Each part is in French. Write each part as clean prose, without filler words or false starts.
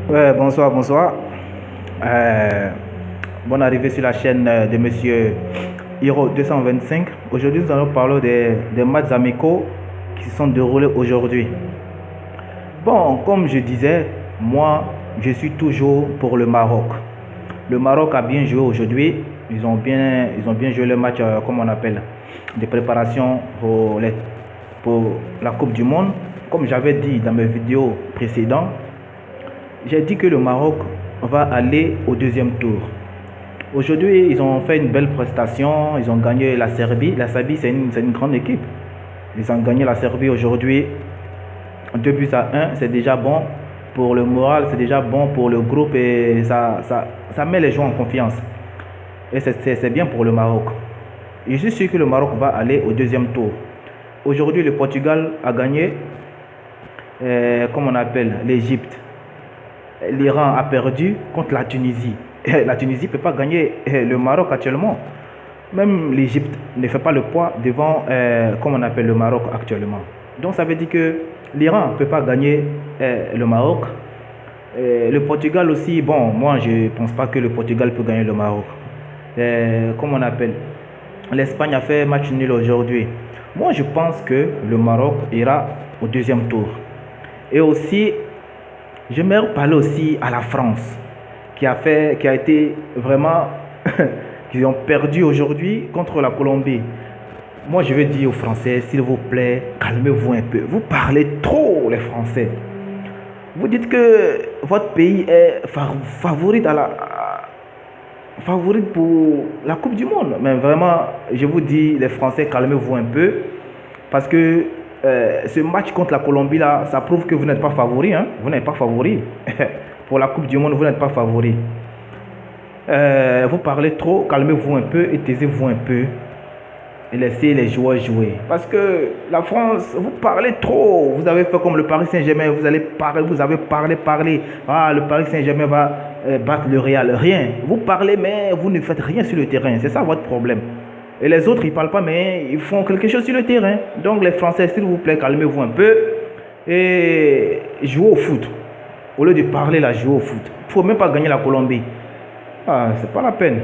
Ouais, bonsoir, bonsoir. Euh, Bonne arrivée sur la chaîne de Monsieur Hero 225. Aujourd'hui, nous allons parler des matchs amicaux qui se sont déroulés aujourd'hui. Bon, comme je disais, moi, je suis toujours pour le Maroc. Le Maroc a bien joué aujourd'hui. Ils ont bien joué le match, comme on appelle, de préparation pour la Coupe du Monde. Comme j'avais dit dans mes vidéos précédentes, j'ai dit que le Maroc va aller au deuxième tour. Aujourd'hui, ils ont fait une belle prestation. Ils ont gagné la Serbie. La Serbie, c'est une grande équipe. Ils ont gagné la Serbie aujourd'hui 2 buts à 1. C'est déjà bon pour le moral, c'est déjà bon pour le groupe et ça met les joueurs en confiance. Et c'est bien pour le Maroc. Je suis sûr que le Maroc va aller au deuxième tour. Aujourd'hui, le Portugal a gagné, comme on appelle, l'Égypte. L'Iran a perdu contre la Tunisie. La Tunisie ne peut pas gagner le Maroc actuellement. Même l'Égypte ne fait pas le poids devant, comme on appelle, le Maroc actuellement. Donc ça veut dire que l'Iran ne peut pas gagner le Maroc. Le Portugal aussi, bon, moi je ne pense pas que le Portugal peut gagner le Maroc. Comme on appelle, l'Espagne a fait match nul aujourd'hui. Moi je pense que le Maroc ira au deuxième tour. Et aussi, j'aimerais parler aussi à la France, qui a été vraiment, qui ont perdu aujourd'hui contre la Colombie. Moi, je veux dire aux Français, s'il vous plaît, calmez-vous un peu. Vous parlez trop, les Français. Vous dites que votre pays est favori pour la Coupe du Monde. Mais vraiment, je vous dis, les Français, calmez-vous un peu. Parce que ce match contre la Colombie, là, ça prouve que vous n'êtes pas favori. Hein? Vous n'êtes pas favori. Pour la Coupe du Monde, vous n'êtes pas favori. Vous parlez trop, calmez-vous un peu et taisez-vous un peu. Et laissez les joueurs jouer. Parce que la France, vous parlez trop. Vous avez fait comme le Paris Saint-Germain. Vous avez parlé. Ah, le Paris Saint-Germain va battre le Real. Rien. Vous parlez, mais vous ne faites rien sur le terrain. C'est ça votre problème. Et les autres, ils ne parlent pas, mais ils font quelque chose sur le terrain. Donc les Français, s'il vous plaît, calmez-vous un peu et jouez au foot. Au lieu de parler, là, jouez au foot. Il ne faut même pas gagner la Colombie. Ah, c'est pas la peine.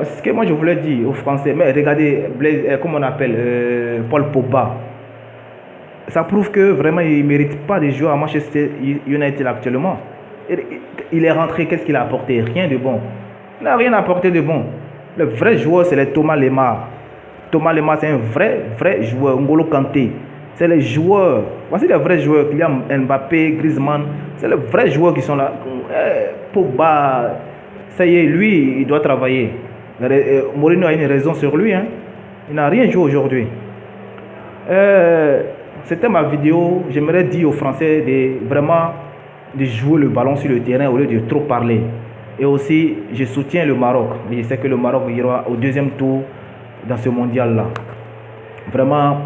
C'est ce que moi je voulais dire aux Français. Mais regardez, comment on appelle, Paul Pogba. Ça prouve que vraiment il ne mérite pas de jouer à Manchester United actuellement. Il est rentré, qu'est-ce qu'il a apporté? Rien de bon. Il n'a rien apporté de bon. Le vrai joueur, c'est le Thomas Lemar. Thomas Lemar, c'est un vrai joueur. N'Golo Kanté. C'est les joueurs. Voici les vrais joueurs. Kylian Mbappé, Griezmann. C'est les vrais joueurs qui sont là. Pogba, ça y est, lui, il doit travailler. Mourinho a une raison sur lui. Hein. Il n'a rien joué aujourd'hui. C'était ma vidéo. J'aimerais dire aux Français de jouer le ballon sur le terrain au lieu de trop parler. Et aussi, je soutiens le Maroc. Je sais que le Maroc ira au deuxième tour dans ce mondial-là. Vraiment,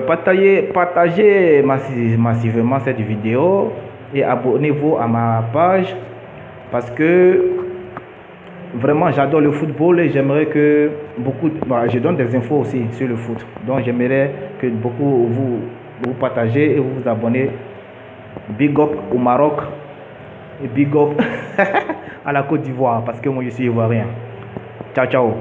partagez massivement cette vidéo et abonnez-vous à ma page parce que vraiment, j'adore le football et j'aimerais que je donne des infos aussi sur le foot. Donc, j'aimerais que beaucoup vous partagez et vous abonnez. Big up au Maroc. Et big up à la Côte d'Ivoire parce que moi je suis ivoirien. Ciao, ciao.